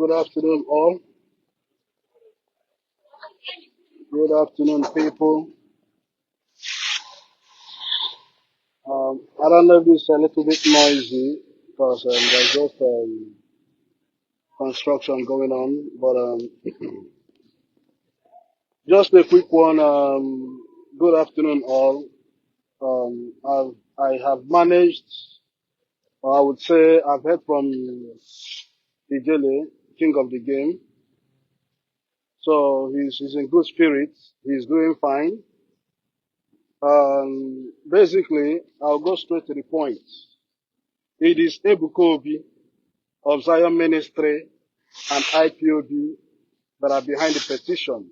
Good afternoon, all. Good afternoon, people. I don't know if it's a little bit noisy because there's just construction going on, but just a quick one. Good afternoon, all. I have managed, or I would say, I've heard from Ijele, king of the game. So he's in good spirits. He's doing fine. Basically, I'll go straight to the point. It is Ebuka Obi of Zion Ministry and Ipob that are behind the petition.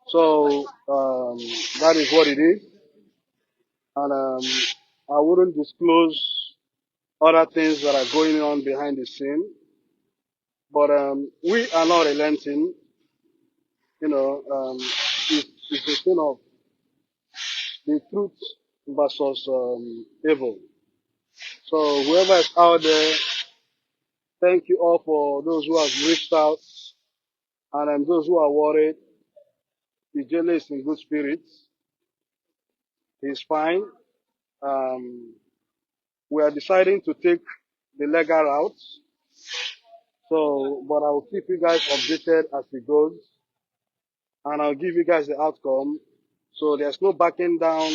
So that is what it is. And I wouldn't disclose other things that are going on behind the scene. But we are not relenting. You know, it's a thing of the truth versus evil. So whoever is out there, thank you all for those who have reached out, and those who are worried. Ijele is in good spirits. He's fine. Um, we are deciding to take the legal route. So, but I will keep you guys updated as it goes, and I'll give you guys the outcome. So there's no backing down.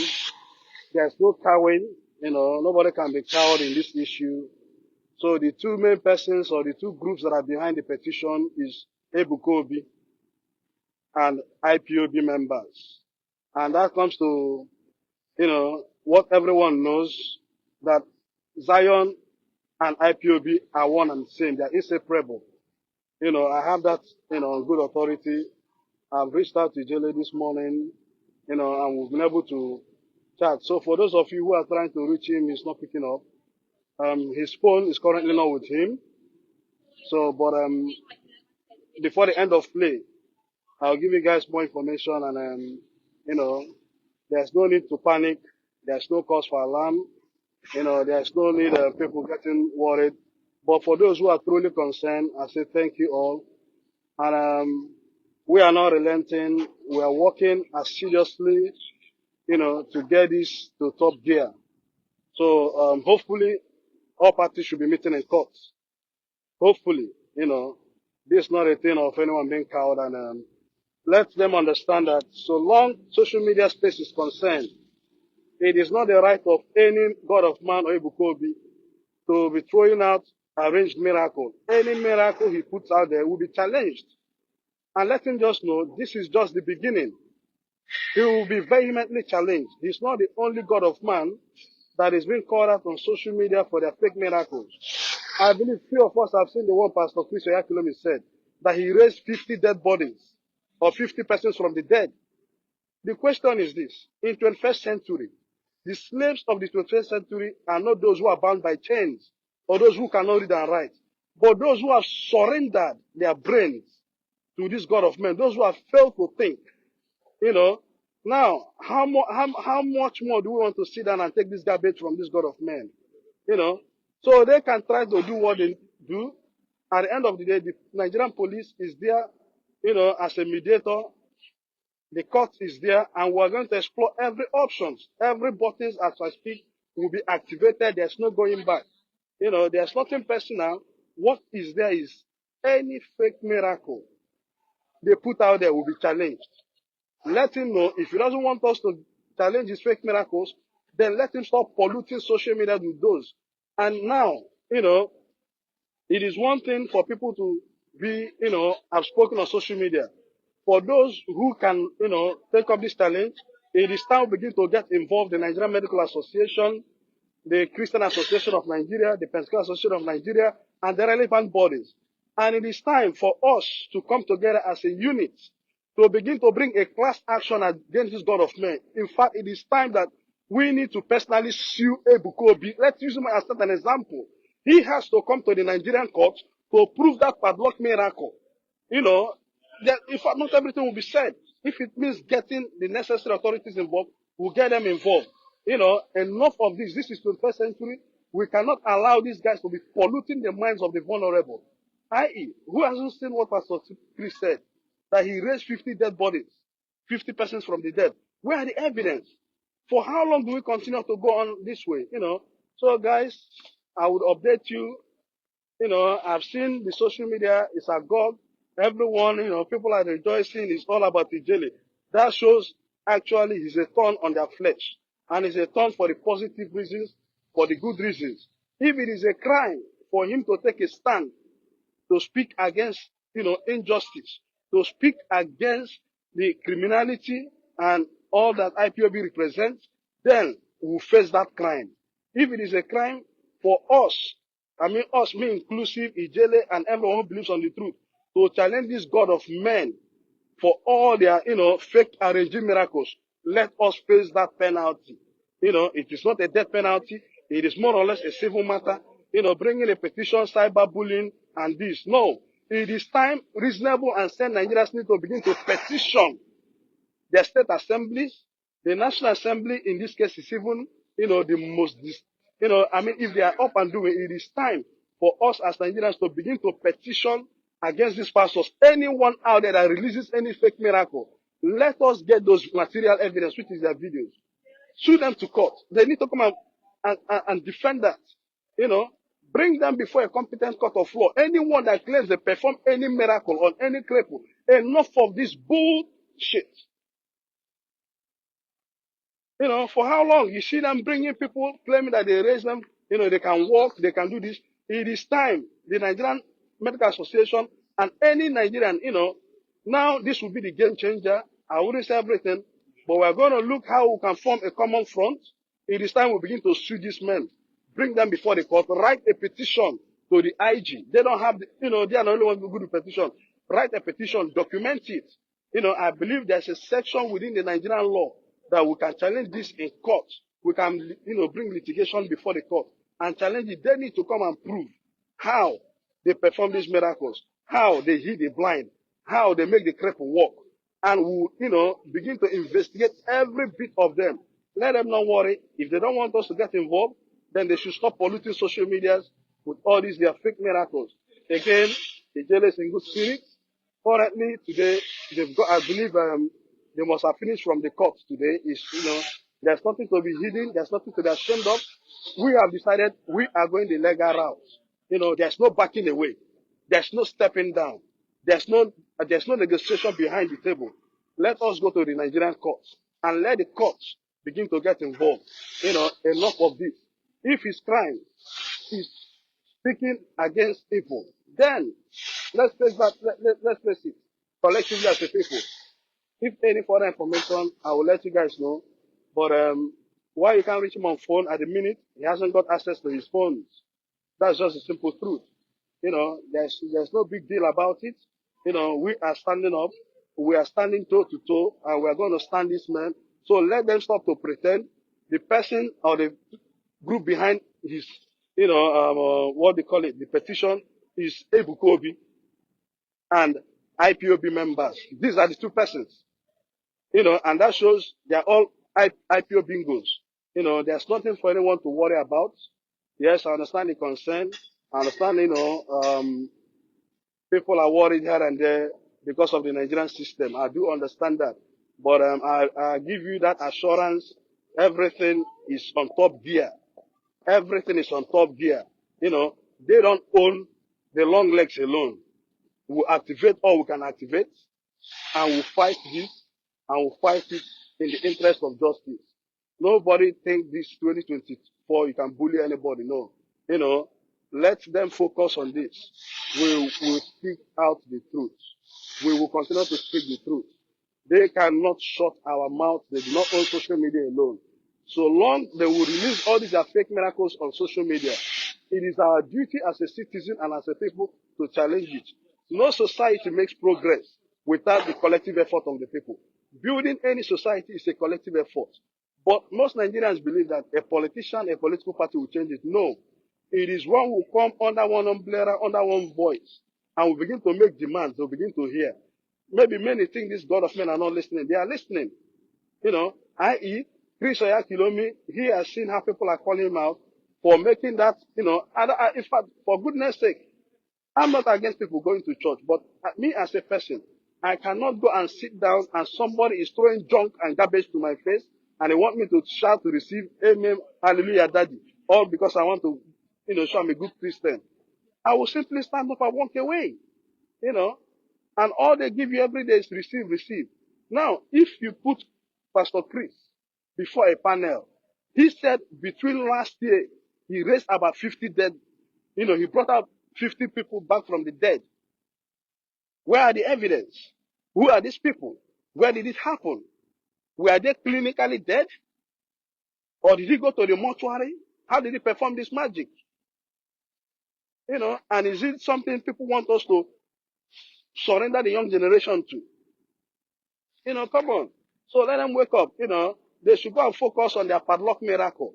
There's no cowing. You know, nobody can be cowed in this issue. So the two main persons or the two groups that are behind the petition is Ebuka Obi and Ipob members. And that comes to, you know, what everyone knows, that Zion and Ipob are one and the same. They are inseparable. You know, I have that, you know, on good authority. I've reached out to Ijele this morning, you know, and we've been able to chat. So for those of you who are trying to reach him, he's not picking up. His phone is currently not with him. So, but before the end of play, I'll give you guys more information, and you know, there's no need to panic. There's no cause for alarm. You know, there's no need of people getting worried. But for those who are truly concerned, I say thank you all. And we are not relenting. We are working as seriously, you know, to get this to top gear. So hopefully, all parties should be meeting in court. Hopefully, you know, this is not a thing of anyone being cowed, and let them understand that so long social media space is concerned, it is not the right of any God of man or Ebuka Obi to be throwing out arranged miracle. Any miracle he puts out there will be challenged. And let him just know this is just the beginning. He will be vehemently challenged. He's not the only God of man that is being called out on social media for their fake miracles. I believe few of us have seen the one Pastor Chris Oyakhilome said, that he raised 50 dead bodies or 50 persons from the dead. The question is this: in 21st century, the slaves of the 21st century are not those who are bound by chains or those who cannot read and write, but those who have surrendered their brains to this God of men, those who have failed to think. You know, now, how much more do we want to sit down and take this garbage from this God of men? You know, so they can try to do what they do. At the end of the day, the Nigerian police is there, you know, as a mediator. The court is there, and we're going to explore every options. Every buttons as I speak will be activated. There's no going back. You know, there's nothing personal. What is there is any fake miracle they put out there will be challenged. Let him know if he doesn't want us to challenge his fake miracles, then let him stop polluting social media with those. And now, you know, it is one thing for people to be, you know, have spoken on social media. For those who can, you know, take up this challenge, it is time we begin to get involved in the Nigerian Medical Association, the Christian Association of Nigeria, the Pentecostal Association of Nigeria, and the relevant bodies. And it is time for us to come together as a unit to begin to bring a class action against this God of men. In fact, it is time that we need to personally sue Ebuka Obi. Let's use him as an example. He has to come to the Nigerian court to prove that padlock miracle. You know, that in fact, not everything will be said. If it means getting the necessary authorities involved, we'll get them involved. You know, enough of this. This is 21st century. We cannot allow these guys to be polluting the minds of the vulnerable. I.e., who hasn't seen what Pastor Chris said? That he raised 50 dead bodies, 50 persons from the dead. Where are the evidence? For how long do we continue to go on this way? So guys, I would update you. I've seen the social media is agog. Everyone, people are rejoicing. It's all about Ijele. That shows actually it's a thorn on their flesh. And it's a thorn for the positive reasons, for the good reasons. If it is a crime for him to take a stand, to speak against, injustice, to speak against the criminality and all that IPOB represents, then we will face that crime. If it is a crime for us, us, me inclusive, Ijele, and everyone who believes on the truth, to challenge this God of men for all their, fake arranged miracles, let us face that penalty. It is not a death penalty. It is more or less a civil matter. Bringing a petition, cyberbullying, and this. No, it is time, reasonable, and sane Nigerians need to begin to petition their state assemblies. The National Assembly, in this case, is even, the most, if they are up and doing, it is time for us as Nigerians to begin to petition against these pastors. Anyone out there that releases any fake miracle, let us get those material evidence, which is their videos. Sue them to court. They need to come and defend that. Bring them before a competent court of law. Anyone that claims they perform any miracle on any cripple, enough of this bullshit. For how long? You see them bringing people claiming that they raise them, they can walk, they can do this. It is time. The Nigerian Medical Association and any Nigerian, now this will be the game changer. I wouldn't say everything, but we're going to look how we can form a common front. It is time we begin to sue these men. Bring them before the court. Write a petition to the IG. They don't have, they are the only ones who do the petition. Write a petition, document it. I believe there's a section within the Nigerian law that we can challenge this in court. We can, bring litigation before the court and challenge it. They need to come and prove how they perform these miracles, how they heal the blind, how they make the cripple walk. And we'll, begin to investigate every bit of them. Let them not worry. If they don't want us to get involved, then they should stop polluting social medias with all these their fake miracles. Again, Ijele is in good spirits. Currently, today, they've got, I believe, they must have finished from the court today. There's nothing to be hidden. There's nothing to be ashamed of. We have decided we are going the legal route. There's no backing away. There's no stepping down. There's no negotiation behind the table. Let us go to the Nigerian courts and let the courts begin to get involved. Enough of this. If his crime is speaking against people, then let's face that. Let's face it collectively as a people. If any further information, I will let you guys know. But why you can't reach him on phone at the minute, he hasn't got access to his phones. That's just a simple truth. There's no big deal about it. We are standing up. We are standing toe to toe, and we are going to stand this man. So let them stop to pretend. The person or the group behind his, what they call it, the petition is Ebuka Obi and IPOB members. These are the two persons. And that shows they are all IPO bingos. There's nothing for anyone to worry about. Yes, I understand the concern. I understand, people are worried here and there because of the Nigerian system. I do understand that. But I give you that assurance. Everything is on top gear. Everything is on top gear. They don't own the long legs alone. We'll activate all we can activate, and we'll fight this, and we'll fight it in the interest of justice. Nobody think this 2024 you can bully anybody. No. Let them focus on this. We will speak out the truth. We will continue to speak the truth. They cannot shut our mouth. They do not own social media alone. So long they will release all these fake miracles on social media, it is our duty as a citizen and as a people to challenge it. No society makes progress without the collective effort of the people. Building any society is a collective effort. But most Nigerians believe that a politician, a political party will change it. No. It is one who come under one umbrella, under one voice, and will begin to make demands, they'll begin to hear. Maybe many think this God of men are not listening. They are listening. I.e., Chris Oyakilomi, he has seen how people are calling him out for making that, in fact, for goodness sake, I'm not against people going to church, but me as a person, I cannot go and sit down and somebody is throwing junk and garbage to my face and they want me to shout to receive amen, hallelujah, daddy, all because I want to, show I'm a good Christian. I will simply stand up and walk away, and all they give you every day is receive, receive. Now, if you put Pastor Chris before a panel, he said between last year, he raised about 50 dead. He brought out 50 people back from the dead. Where are the evidence? Who are these people? Where did it happen? Were they clinically dead? Or did he go to the mortuary? How did he perform this magic? And is it something people want us to surrender the young generation to? Come on. So let them wake up. They should go and focus on their padlock miracle.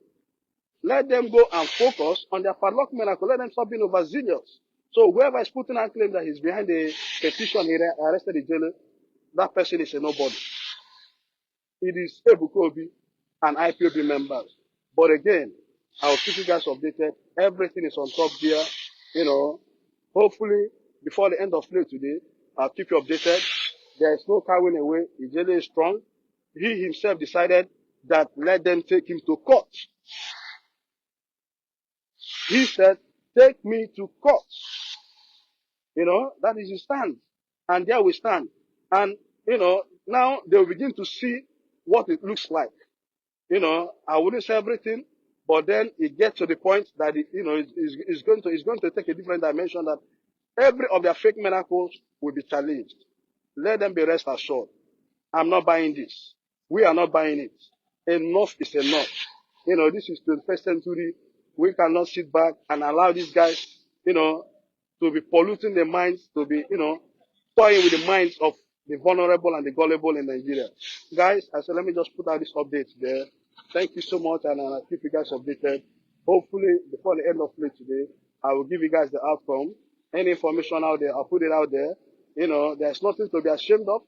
Let them go and focus on their padlock miracle. Let them stop being overzealous. So whoever is putting out claim that he's behind the petition, he arrested Ijele, that person is a nobody. It is Ebuka Obi and IPOB members. But again, I'll keep you guys updated. Everything is on top gear. Hopefully before the end of play today, I'll keep you updated. There is no carrying away. Ijele is strong. He himself decided that let them take him to court. He said, take me to court. That is his stand. And there we stand. And, now they'll begin to see what it looks like. I wouldn't say everything, but then it gets to the point that, it's going to take a different dimension that every of their fake miracles will be challenged. Let them be rest assured. I'm not buying this. We are not buying it. Enough is enough. This is 21st century. We cannot sit back and allow these guys, to be polluting their minds, to be, toying with the minds of the vulnerable and the gullible in Nigeria. Guys, I said, let me just put out this update there. Thank you so much, and I'll keep you guys updated. Hopefully, before the end of play today, I will give you guys the outcome. Any information out there, I'll put it out there. There's nothing to be ashamed of.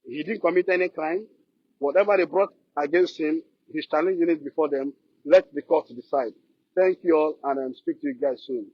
He didn't commit any crime. Whatever they brought against him, he's challenging it before them. Let the court decide. Thank you all, and I'll speak to you guys soon.